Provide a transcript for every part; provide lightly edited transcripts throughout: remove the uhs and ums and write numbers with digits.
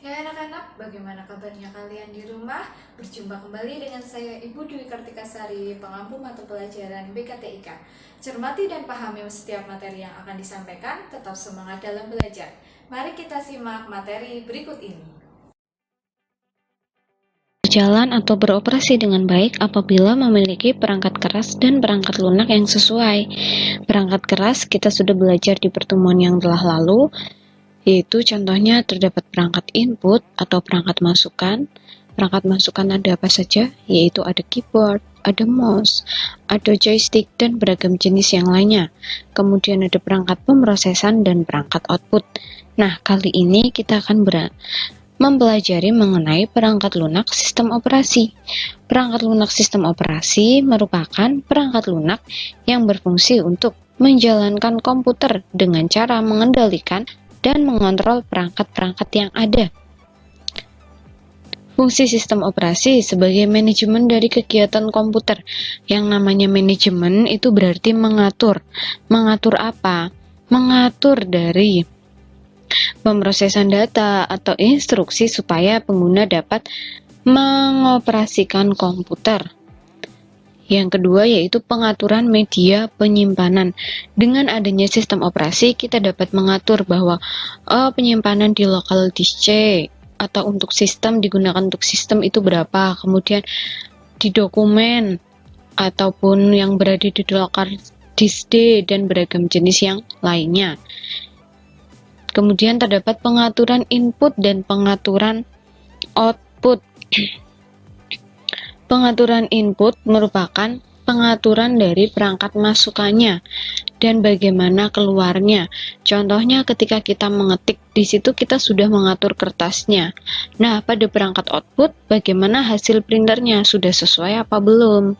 Hai anak-anak, bagaimana kabarnya kalian di rumah? Berjumpa kembali dengan saya Ibu Dwi Kartikasari, pengampu mata pelajaran BKTIK. Cermati dan pahami setiap materi yang akan disampaikan, tetap semangat dalam belajar. Mari kita simak materi berikut ini. Berjalan atau beroperasi dengan baik apabila memiliki perangkat keras dan perangkat lunak yang sesuai. Perangkat keras kita sudah belajar di pertemuan yang telah lalu, yaitu contohnya terdapat perangkat input atau perangkat masukan. Perangkat masukan ada apa saja? Yaitu ada keyboard, ada mouse, ada joystick, dan beragam jenis yang lainnya. Kemudian ada perangkat pemrosesan dan perangkat output. Nah, kali ini kita akan mempelajari mengenai perangkat lunak sistem operasi. Perangkat lunak sistem operasi merupakan perangkat lunak yang berfungsi untuk menjalankan komputer dengan cara mengendalikan dan mengontrol perangkat-perangkat yang ada. Fungsi sistem operasi sebagai manajemen dari kegiatan komputer. Yang namanya manajemen itu berarti mengatur. Mengatur apa? Mengatur dari pemrosesan data atau instruksi supaya pengguna dapat mengoperasikan komputer. Yang kedua yaitu pengaturan media penyimpanan. Dengan adanya sistem operasi, kita dapat mengatur bahwa penyimpanan di local disk C atau untuk sistem digunakan untuk sistem itu berapa, kemudian di dokumen ataupun yang berada di local disk D dan beragam jenis yang lainnya. Kemudian terdapat pengaturan input dan pengaturan output. Pengaturan input merupakan pengaturan dari perangkat masukannya dan bagaimana keluarnya. Contohnya ketika kita mengetik, di situ kita sudah mengatur kertasnya. Nah, pada perangkat output, bagaimana hasil printernya? Sudah sesuai apa belum?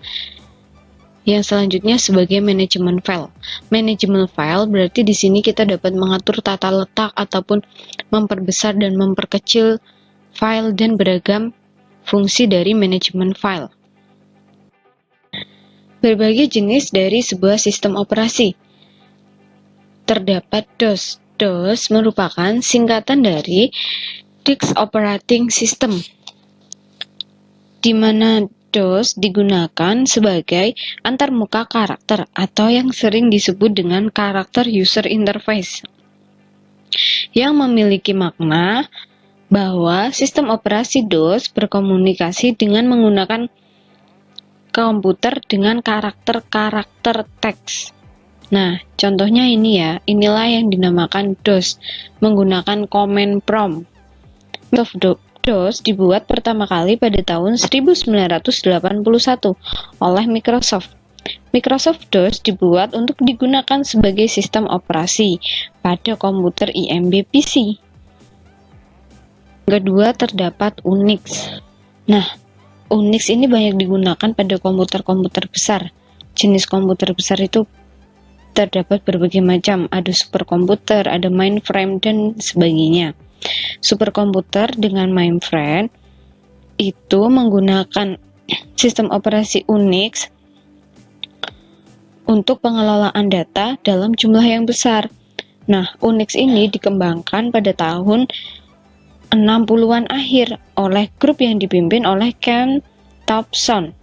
Yang selanjutnya sebagai manajemen file. Manajemen file berarti di sini kita dapat mengatur tata letak ataupun memperbesar dan memperkecil file dan beragam fungsi dari manajemen file. Berbagai jenis dari sebuah sistem operasi. Terdapat DOS. DOS merupakan singkatan dari Disk Operating System, di mana DOS digunakan sebagai antarmuka karakter atau yang sering disebut dengan karakter user interface, yang memiliki makna bahwa sistem operasi DOS berkomunikasi dengan menggunakan komputer dengan karakter-karakter teks. Nah, contohnya ini ya, inilah yang dinamakan DOS, menggunakan command prompt. DOS dibuat pertama kali pada tahun 1981 oleh Microsoft. Microsoft DOS dibuat untuk digunakan sebagai sistem operasi pada komputer IMB PC. Kedua, terdapat Unix. Nah, Unix ini banyak digunakan pada komputer-komputer besar. Jenis komputer besar itu terdapat berbagai macam, ada superkomputer, ada mainframe, dan sebagainya. Superkomputer dengan mainframe itu menggunakan sistem operasi Unix untuk pengelolaan data dalam jumlah yang besar. Nah, Unix ini dikembangkan pada tahun 60-an akhir oleh grup yang dipimpin oleh Ken Thompson.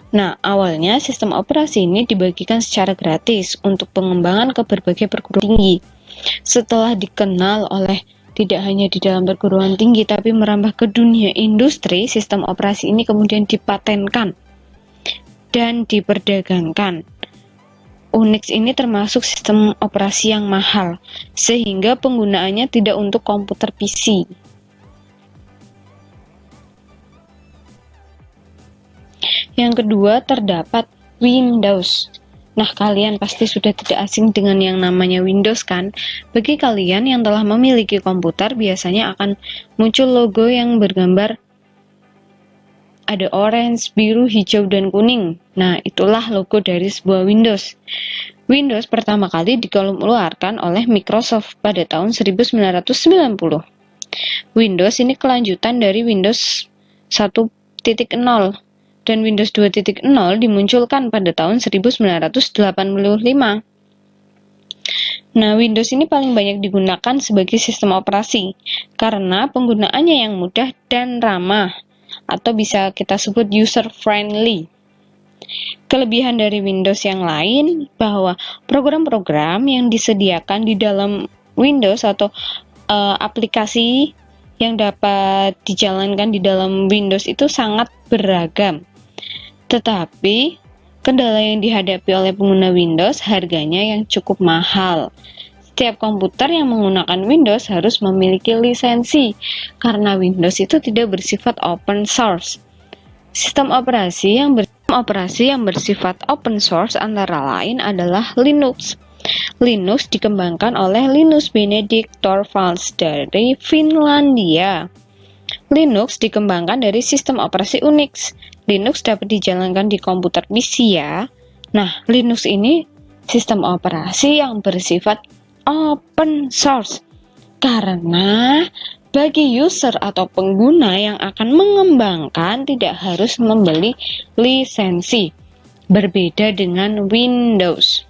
Nah, awalnya sistem operasi ini dibagikan secara gratis untuk pengembangan ke berbagai perguruan tinggi. Setelah dikenal oleh tidak hanya di dalam perguruan tinggi, tapi merambah ke dunia industri, sistem operasi ini kemudian dipatenkan dan diperdagangkan. Unix ini termasuk sistem operasi yang mahal, sehingga penggunaannya tidak untuk komputer PC. Yang kedua, terdapat Windows. Nah, kalian pasti sudah tidak asing dengan yang namanya Windows kan? Bagi kalian yang telah memiliki komputer, biasanya akan muncul logo yang bergambar ada orange, biru, hijau, dan kuning. Nah, itulah logo dari sebuah Windows. Windows pertama kali dikeluarkan oleh Microsoft pada tahun 1990. Windows ini kelanjutan dari Windows 1.0. Dan Windows 2.0 dimunculkan pada tahun 1985. Nah, Windows ini paling banyak digunakan sebagai sistem operasi karena penggunaannya yang mudah dan ramah, atau bisa kita sebut user-friendly. Kelebihan dari Windows yang lain bahwa program-program yang disediakan di dalam Windows atau aplikasi yang dapat dijalankan di dalam Windows itu sangat beragam. Tetapi kendala yang dihadapi oleh pengguna Windows harganya yang cukup mahal. Setiap komputer yang menggunakan Windows harus memiliki lisensi karena Windows itu tidak bersifat open source. Sistem operasi yang bersifat open source antara lain adalah Linux. Linux dikembangkan oleh Linus Benedict Torvalds dari Finlandia. Linux dikembangkan dari sistem operasi Unix. Linux dapat dijalankan di komputer PC ya. Nah, Linux ini sistem operasi yang bersifat open source karena bagi user atau pengguna yang akan mengembangkan tidak harus membeli lisensi. Berbeda dengan Windows.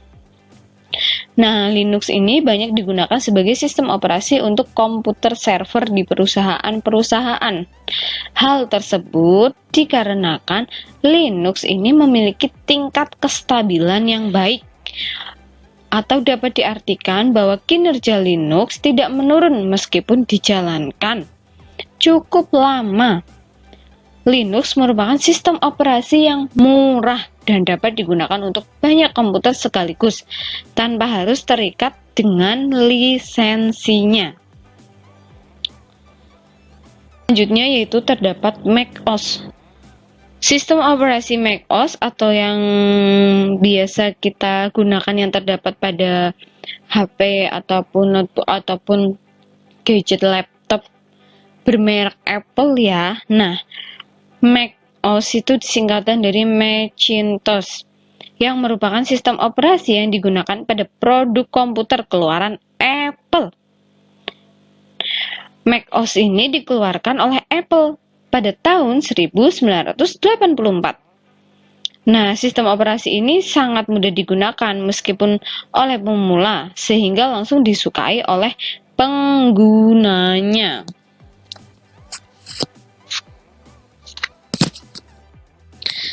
Nah, Linux ini banyak digunakan sebagai sistem operasi untuk komputer server di perusahaan-perusahaan. Hal tersebut dikarenakan Linux ini memiliki tingkat kestabilan yang baik. Atau dapat diartikan bahwa kinerja Linux tidak menurun meskipun dijalankan cukup lama. Linux merupakan sistem operasi yang murah dan dapat digunakan untuk banyak komputer sekaligus tanpa harus terikat dengan lisensinya. Selanjutnya yaitu terdapat macOS. Sistem operasi macOS atau yang biasa kita gunakan yang terdapat pada HP ataupun notebook ataupun gadget laptop bermerek Apple ya. Nah, macOS itu disingkatan dari Macintosh yang merupakan sistem operasi yang digunakan pada produk komputer keluaran Apple. macOS ini dikeluarkan oleh Apple pada tahun 1984. Nah, sistem operasi ini sangat mudah digunakan meskipun oleh pemula sehingga langsung disukai oleh penggunanya.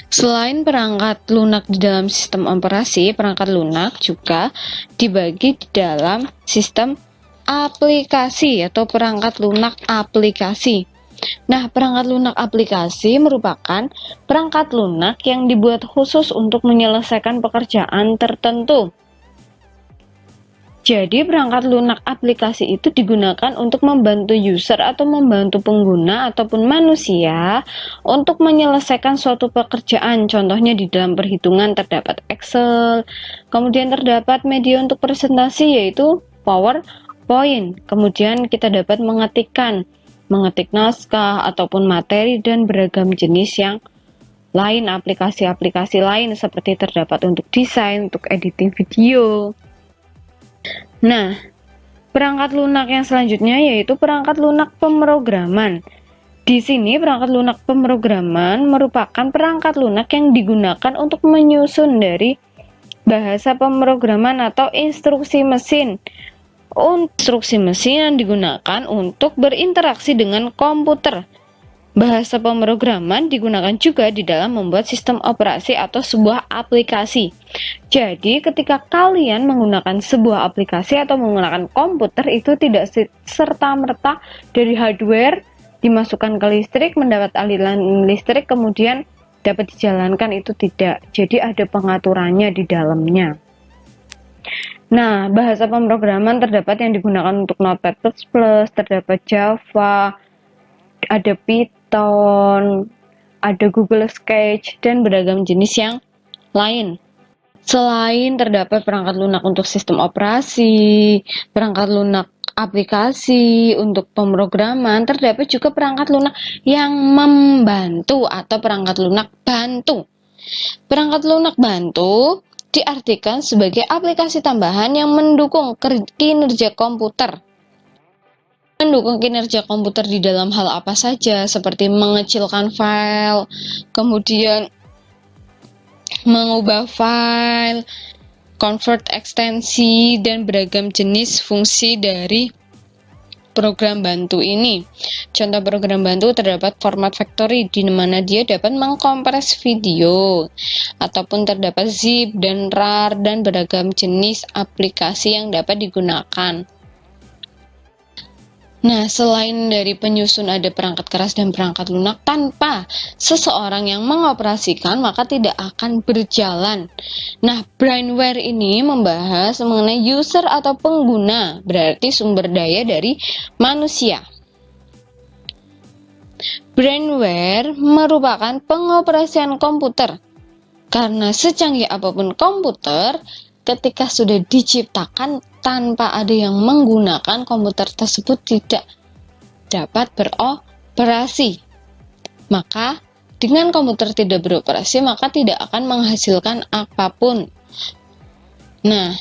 Selain perangkat lunak di dalam sistem operasi, perangkat lunak juga dibagi di dalam sistem aplikasi atau perangkat lunak aplikasi. Nah, perangkat lunak aplikasi merupakan perangkat lunak yang dibuat khusus untuk menyelesaikan pekerjaan tertentu. Jadi, perangkat lunak aplikasi itu digunakan untuk membantu user atau membantu pengguna ataupun manusia untuk menyelesaikan suatu pekerjaan. Contohnya di dalam perhitungan terdapat Excel, kemudian terdapat media untuk presentasi yaitu PowerPoint. Kemudian kita dapat mengetik naskah ataupun materi dan beragam jenis yang lain, aplikasi-aplikasi lain seperti terdapat untuk desain, untuk editing video. Nah, perangkat lunak yang selanjutnya yaitu perangkat lunak pemrograman. Di sini perangkat lunak pemrograman merupakan perangkat lunak yang digunakan untuk menyusun dari bahasa pemrograman atau instruksi mesin. Instruksi mesin yang digunakan untuk berinteraksi dengan komputer. Bahasa pemrograman digunakan juga di dalam membuat sistem operasi atau sebuah aplikasi. Jadi, ketika kalian menggunakan sebuah aplikasi atau menggunakan komputer, itu tidak serta-merta dari hardware dimasukkan ke listrik, mendapat aliran listrik, kemudian dapat dijalankan, itu tidak. Jadi, ada pengaturannya di dalamnya. Nah, bahasa pemrograman terdapat yang digunakan untuk Notepad++, terdapat Java, ada Python, ada Google Sketch, dan beragam jenis yang lain. Selain terdapat perangkat lunak untuk sistem operasi, perangkat lunak aplikasi untuk pemrograman, terdapat juga perangkat lunak yang membantu atau perangkat lunak bantu. Perangkat lunak bantu diartikan sebagai aplikasi tambahan yang mendukung kinerja komputer. Mendukung kinerja komputer di dalam hal apa saja, seperti mengecilkan file, kemudian mengubah file, convert ekstensi, dan beragam jenis fungsi dari program bantu ini. Contoh program bantu terdapat format factory di mana dia dapat mengkompres video, ataupun terdapat zip dan rar dan beragam jenis aplikasi yang dapat digunakan. Nah, selain dari penyusun ada perangkat keras dan perangkat lunak, tanpa seseorang yang mengoperasikan maka tidak akan berjalan. Nah, brainware ini membahas mengenai user atau pengguna, berarti sumber daya dari manusia. Brainware merupakan pengoperasian komputer. Karena secanggih apapun komputer, ketika sudah diciptakan tanpa ada yang menggunakan, komputer tersebut tidak dapat beroperasi. Maka dengan komputer tidak beroperasi, maka tidak akan menghasilkan apapun. Nah,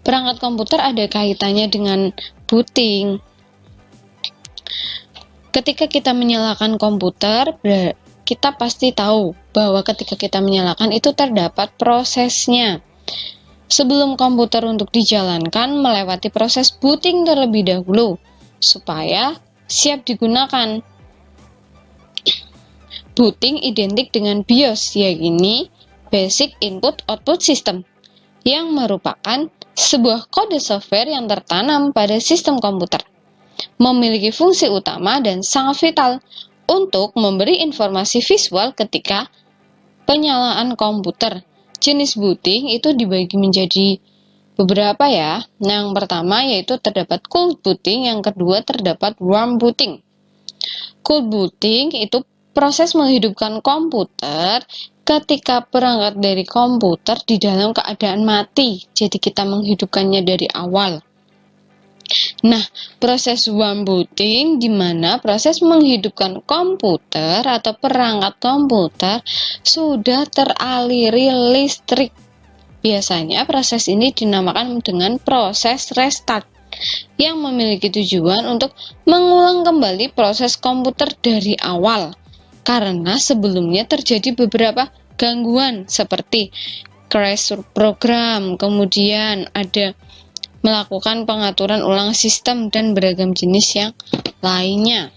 perangkat komputer ada kaitannya dengan booting. Ketika kita menyalakan komputer, kita pasti tahu bahwa ketika kita menyalakan itu terdapat prosesnya. Sebelum komputer untuk dijalankan, melewati proses booting terlebih dahulu, supaya siap digunakan. Booting identik dengan BIOS, yaitu Basic Input Output System, yang merupakan sebuah kode software yang tertanam pada sistem komputer. Memiliki fungsi utama dan sangat vital untuk memberi informasi visual ketika penyalaan komputer. Jenis booting itu dibagi menjadi beberapa ya. Yang pertama yaitu terdapat cold booting, yang kedua terdapat warm booting. Cold booting itu proses menghidupkan komputer ketika perangkat dari komputer di dalam keadaan mati. Jadi kita menghidupkannya dari awal. Nah, proses warm booting di mana proses menghidupkan komputer atau perangkat komputer sudah teraliri listrik. Biasanya proses ini dinamakan dengan proses restart, yang memiliki tujuan untuk mengulang kembali proses komputer dari awal, karena sebelumnya terjadi beberapa gangguan seperti crash program, kemudian ada melakukan pengaturan ulang sistem dan beragam jenis yang lainnya.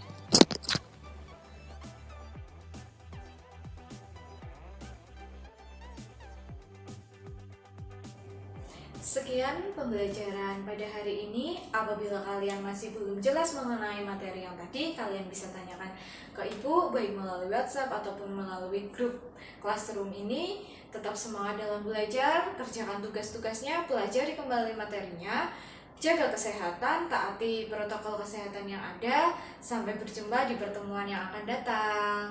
Sekian pembelajaran pada hari ini. Apabila kalian masih belum jelas mengenai materi yang tadi, kalian bisa tanyakan ke Ibu, baik melalui WhatsApp ataupun melalui grup Classroom ini. Tetap semangat dalam belajar, kerjakan tugas-tugasnya, pelajari kembali materinya, jaga kesehatan, taati protokol kesehatan yang ada. Sampai berjumpa di pertemuan yang akan datang.